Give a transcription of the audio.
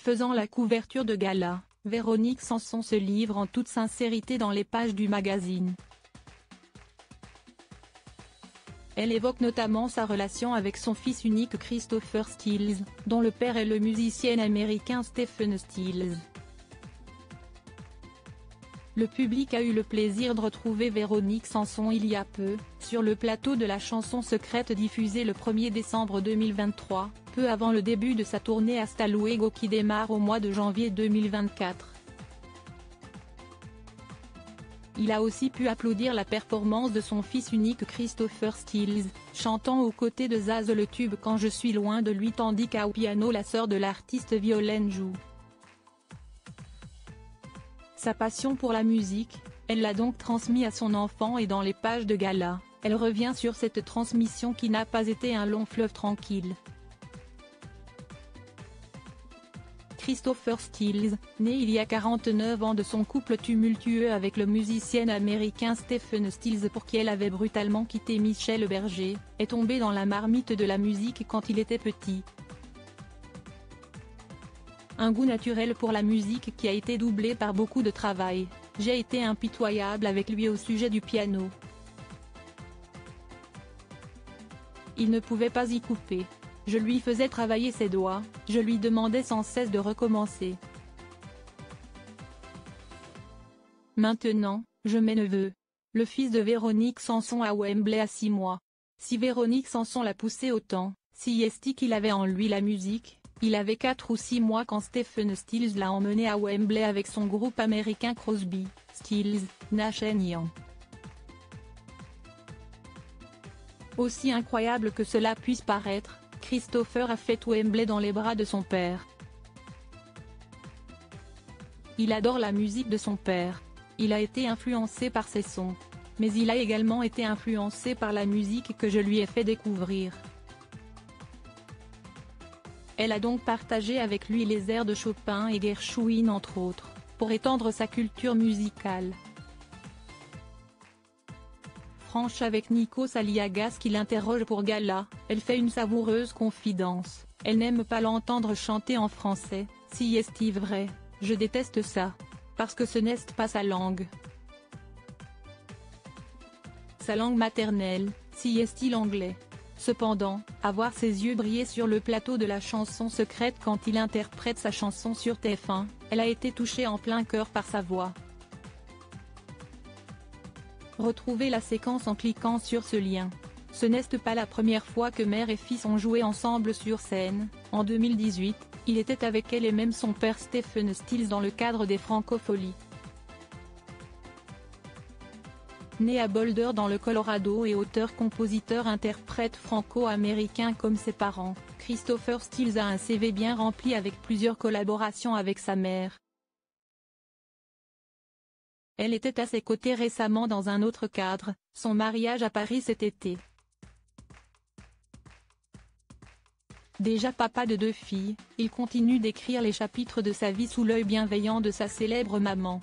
Faisant la couverture de gala, Véronique Sanson se livre en toute sincérité dans les pages du magazine. Elle évoque notamment sa relation avec son fils unique Christopher Stills, dont le père est le musicien américain Stephen Stills. Le public a eu le plaisir de retrouver Véronique Sanson il y a peu, sur le plateau de la chanson secrète diffusée le 1er décembre 2023, peu avant le début de sa tournée Hasta Luego qui démarre au mois de janvier 2024. Il a aussi pu applaudir la performance de son fils unique Christopher Stills, chantant aux côtés de Zaz le tube Quand je suis loin de lui tandis qu'au piano la sœur de l'artiste Violaine joue. Sa passion pour la musique, elle l'a donc transmis à son enfant et dans les pages de gala, elle revient sur cette transmission qui n'a pas été un long fleuve tranquille. Christopher Stills, né il y a 49 ans de son couple tumultueux avec le musicien américain Stephen Stills pour qui elle avait brutalement quitté Michel Berger, est tombé dans la marmite de la musique quand il était petit. Un goût naturel pour la musique qui a été doublé par beaucoup de travail, j'ai été impitoyable avec lui au sujet du piano. Il ne pouvait pas y couper. Je lui faisais travailler ses doigts, je lui demandais sans cesse de recommencer. Maintenant, je mets neveu. Le fils de Véronique Sanson à Wembley à 6 mois. Si Véronique Sanson l'a poussé autant, si est qu'il avait en lui la musique, il avait 4 ou 6 mois quand Stephen Stills l'a emmené à Wembley avec son groupe américain Crosby, Stills, Nash & Young. Aussi incroyable que cela puisse paraître, Christopher a fait Wembley dans les bras de son père. Il adore la musique de son père. Il a été influencé par ses sons. Mais il a également été influencé par la musique que je lui ai fait découvrir. Elle a donc partagé avec lui les airs de Chopin et Gershwin entre autres, pour étendre sa culture musicale. Franche avec Nikos Aliagas qui l'interroge pour gala, elle fait une savoureuse confidence, elle n'aime pas l'entendre chanter en français, si est vrai, je déteste ça. Parce que ce n'est pas sa langue. Sa langue maternelle, si est l'anglais. Cependant, à voir ses yeux briller sur le plateau de la chanson secrète quand il interprète sa chanson sur TF1, elle a été touchée en plein cœur par sa voix. Retrouvez la séquence en cliquant sur ce lien. Ce n'est pas la première fois que mère et fils ont joué ensemble sur scène. En 2018, il était avec elle et même son père Stephen Stills dans le cadre des Francopholies. Né à Boulder dans le Colorado et auteur-compositeur-interprète franco-américain comme ses parents, Christopher Stills a un CV bien rempli avec plusieurs collaborations avec sa mère. Elle était à ses côtés récemment dans un autre cadre, son mariage à Paris cet été. Déjà papa de 2 filles, il continue d'écrire les chapitres de sa vie sous l'œil bienveillant de sa célèbre maman.